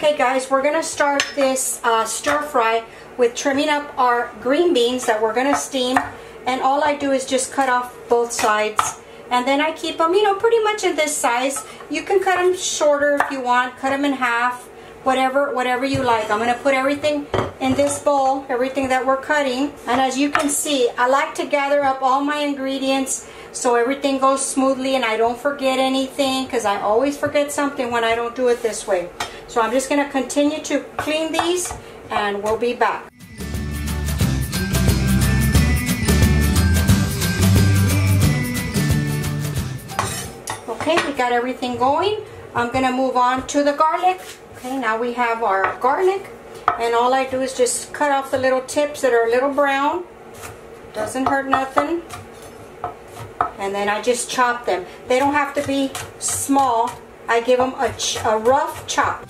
Okay guys, we're going to start this stir fry with trimming up our green beans that we're going to steam. And all I do is just cut off both sides. And then I keep them, you know, pretty much in this size. You can cut them shorter if you want. Cut them in half. Whatever you like. I'm going to put everything in this bowl. Everything that we're cutting. And as you can see, I like to gather up all my ingredients so everything goes smoothly and I don't forget anything. Because I always forget something when I don't do it this way. So I'm just going to continue to clean these and we'll be back. Okay, we got everything going. I'm going to move on to the garlic. Okay, now we have our garlic. And all I do is just cut off the little tips that are a little brown. Doesn't hurt nothing. And then I just chop them. They don't have to be small. I give them a rough chop.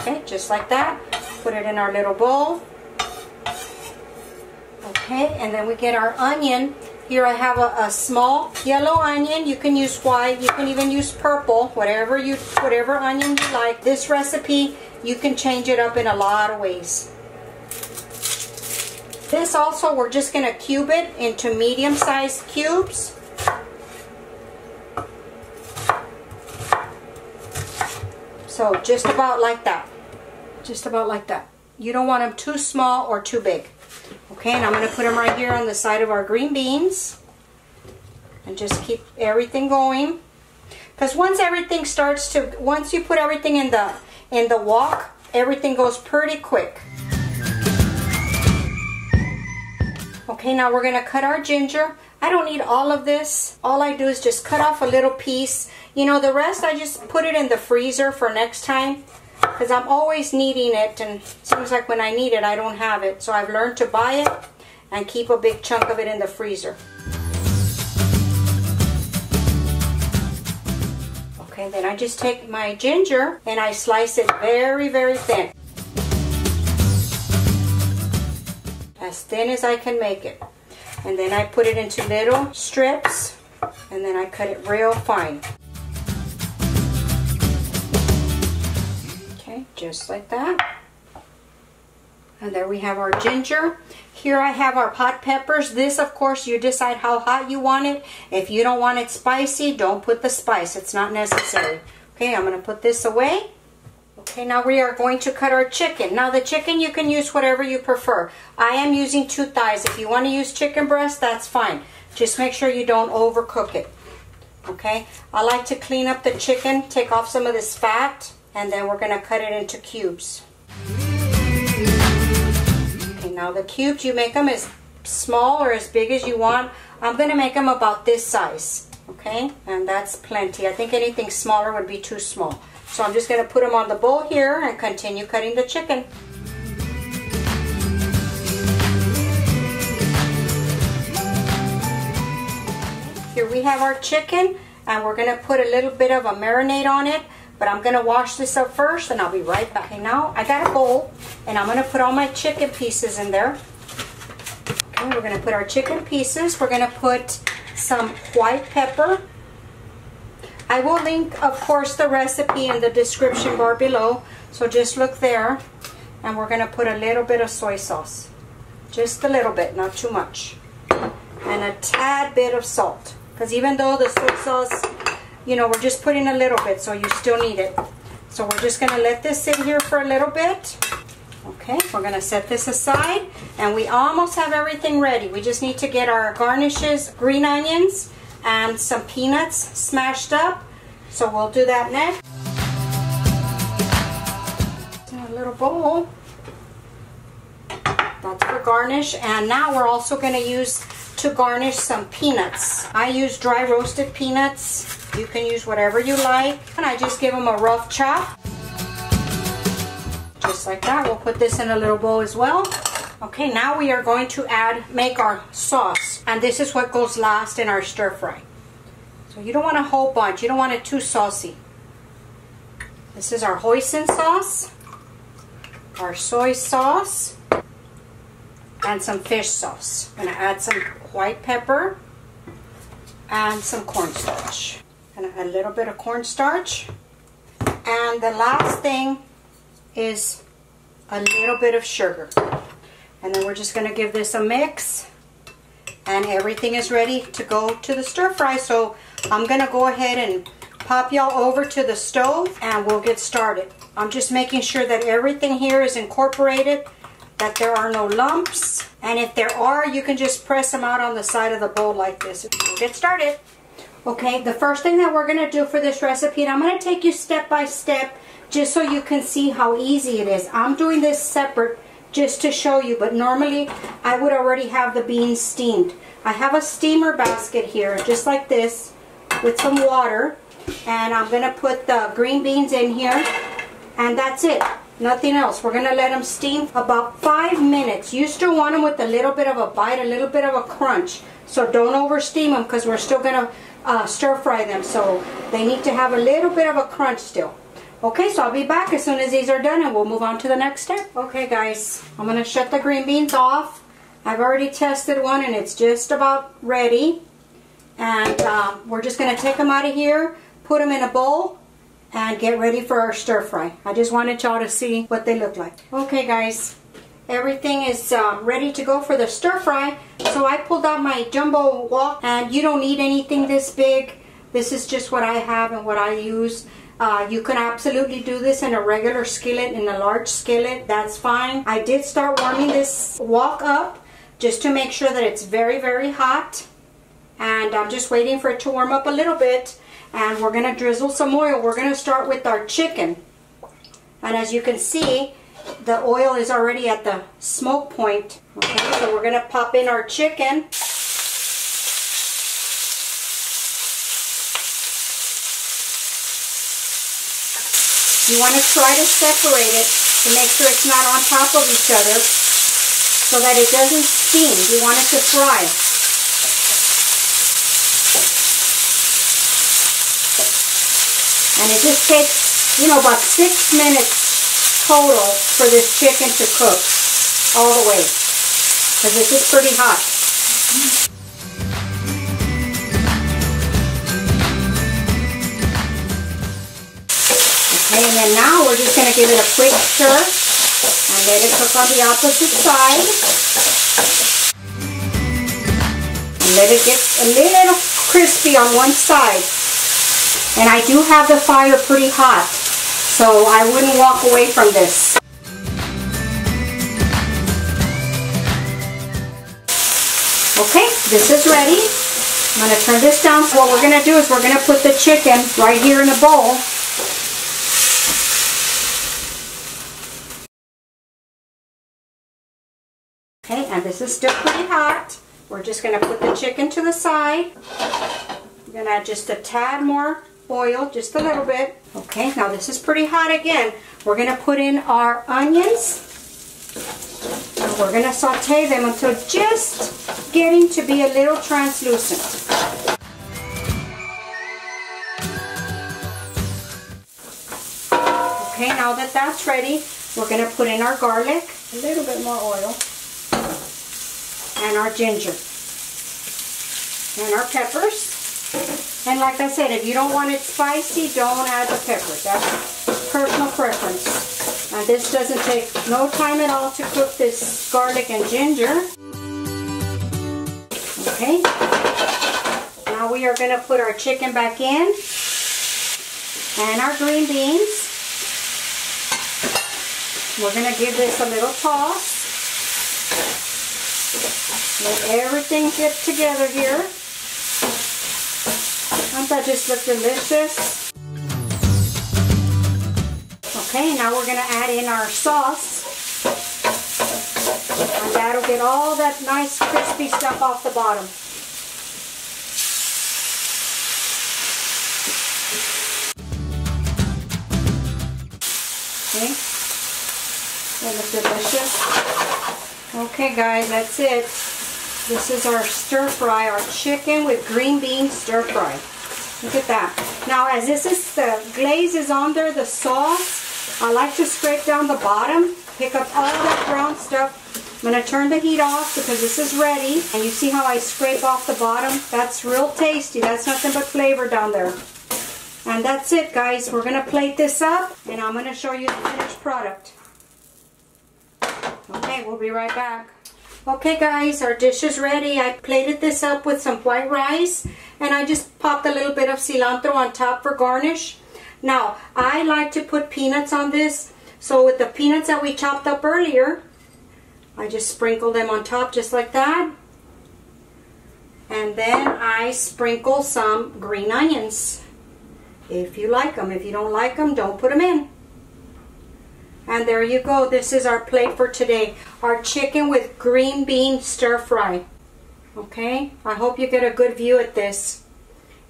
Okay, just like that. Put it in our little bowl. Okay, and then we get our onion. Here I have a small yellow onion. You can use white, you can even use purple, whatever onion you like. This recipe, you can change it up in a lot of ways. This also, we're just going to cube it into medium-sized cubes. So just about like that. Just about like that. You don't want them too small or too big. Okay, and I'm going to put them right here on the side of our green beans. And just keep everything going. Because once you put everything in the wok, everything goes pretty quick. Okay, now we're going to cut our ginger. I don't need all of this. All I do is just cut off a little piece. You know, the rest I just put it in the freezer for next time. Because I'm always needing it, and it seems like when I need it, I don't have it. So I've learned to buy it and keep a big chunk of it in the freezer. Okay, then I just take my ginger and I slice it very, very thin. As thin as I can make it. And then I put it into little strips, and then I cut it real fine. Just like that. And there we have our ginger. Here I have our hot peppers. This, of course, you decide how hot you want it. If you don't want it spicy, don't put the spice. It's not necessary. Okay, I'm going to put this away. Okay, now we are going to cut our chicken. Now the chicken, you can use whatever you prefer. I am using 2 thighs. If you want to use chicken breast, that's fine. Just make sure you don't overcook it. Okay, I like to clean up the chicken, take off some of this fat. And then we're going to cut it into cubes. Okay, now the cubes, you make them as small or as big as you want. I'm going to make them about this size. Okay, and that's plenty. I think anything smaller would be too small. So I'm just going to put them on the bowl here and continue cutting the chicken. Here we have our chicken, and we're going to put a little bit of a marinade on it. But I'm going to wash this up first and I'll be right back. Okay, now I got a bowl and I'm going to put all my chicken pieces in there. Okay, we're going to put our chicken pieces. We're going to put some white pepper. I will link, of course, the recipe in the description bar below. So just look there. And we're going to put a little bit of soy sauce. Just a little bit, not too much. And a tad bit of salt. Because even though the soy sauce, you know, we're just putting a little bit, so you still need it. So we're just going to let this sit here for a little bit. Okay, we're going to set this aside, and we almost have everything ready. We just need to get our garnishes, green onions, and some peanuts smashed up. So we'll do that next. In a little bowl. That's for garnish. And now we're also going to use to garnish some peanuts. I use dry roasted peanuts. You can use whatever you like. And I just give them a rough chop. Just like that. We'll put this in a little bowl as well. Okay, now we are going to make our sauce. And this is what goes last in our stir fry. So you don't want a whole bunch. You don't want it too saucy. This is our hoisin sauce, our soy sauce, and some fish sauce. I'm going to add some white pepper and some cornstarch. And a little bit of cornstarch. And the last thing is a little bit of sugar. And then we're just going to give this a mix. And everything is ready to go to the stir fry. So I'm going to go ahead and pop y'all over to the stove and we'll get started. I'm just making sure that everything here is incorporated, that there are no lumps. And if there are, you can just press them out on the side of the bowl like this. We'll get started. Okay, the first thing that we're going to do for this recipe, and I'm going to take you step by step just so you can see how easy it is. I'm doing this separate just to show you, but normally I would already have the beans steamed. I have a steamer basket here, just like this, with some water, and I'm going to put the green beans in here, and that's it. Nothing else. We're going to let them steam about 5 minutes. You still want them with a little bit of a bite, a little bit of a crunch. So don't over steam them because we're still going to stir fry them. So they need to have a little bit of a crunch still. Okay, so I'll be back as soon as these are done and we'll move on to the next step. Okay guys, I'm going to shut the green beans off. I've already tested one and it's just about ready. And we're just going to take them out of here, put them in a bowl, and get ready for our stir fry. I just wanted y'all to see what they look like. Okay guys, everything is ready to go for the stir fry. So I pulled out my jumbo wok, and you don't need anything this big. This is just what I have and what I use. You can absolutely do this in a regular skillet, in a large skillet, that's fine. I did start warming this wok up just to make sure that it's very, very hot. And I'm just waiting for it to warm up a little bit. And we're going to drizzle some oil. We're going to start with our chicken. And as you can see, the oil is already at the smoke point. Okay, so we're going to pop in our chicken. You want to try to separate it to make sure it's not on top of each other so that it doesn't steam. You want it to fry. And it just takes, you know, about 6 minutes total for this chicken to cook all the way, because this is pretty hot. Okay, and then now we're just going to give it a quick stir and let it cook on the opposite side. And let it get a little crispy on one side. And I do have the fire pretty hot, so I wouldn't walk away from this. Okay, this is ready. I'm going to turn this down. So what we're going to do is we're going to put the chicken right here in the bowl. Okay, and this is still pretty hot. We're just going to put the chicken to the side. I'm going to add just a tad more oil, just a little bit. Okay, now this is pretty hot again. We're going to put in our onions. And we're going to saute them until just getting to be a little translucent. Okay, now that that's ready, we're going to put in our garlic, a little bit more oil, and our ginger, and our peppers. And like I said, if you don't want it spicy, don't add the peppers. That's personal preference. And this doesn't take no time at all to cook, this garlic and ginger. Okay. Now we are going to put our chicken back in. And our green beans. We're going to give this a little toss. Let everything get together here. Doesn't that just look delicious? Okay, now we're going to add in our sauce. And that'll get all that nice crispy stuff off the bottom. Okay, that looks delicious. Okay guys, that's it. This is our stir fry, our chicken with green bean stir fry. Look at that. Now as this is, the glaze is on there, the sauce, I like to scrape down the bottom, pick up all that brown stuff. I'm going to turn the heat off because this is ready. And you see how I scrape off the bottom? That's real tasty. That's nothing but flavor down there. And that's it, guys. We're going to plate this up, and I'm going to show you the finished product. Okay, we'll be right back. Okay, guys, our dish is ready. I plated this up with some white rice, and I just popped a little bit of cilantro on top for garnish. Now, I like to put peanuts on this, so with the peanuts that we chopped up earlier, I just sprinkle them on top just like that. And then I sprinkle some green onions. If you like them. If you don't like them, don't put them in. And there you go. This is our plate for today. Our chicken with green bean stir fry. Okay? I hope you get a good view at this.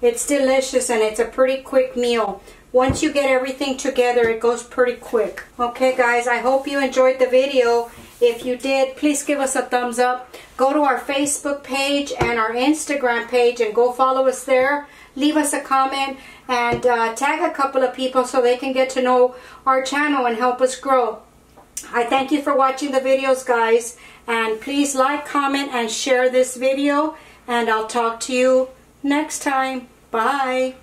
It's delicious and it's a pretty quick meal. Once you get everything together, it goes pretty quick. Okay, guys, I hope you enjoyed the video. If you did, please give us a thumbs up. Go to our Facebook page and our Instagram page and go follow us there. Leave us a comment and tag a couple of people so they can get to know our channel and help us grow. I thank you for watching the videos, guys. And please like, comment, and share this video. And I'll talk to you next time. Bye.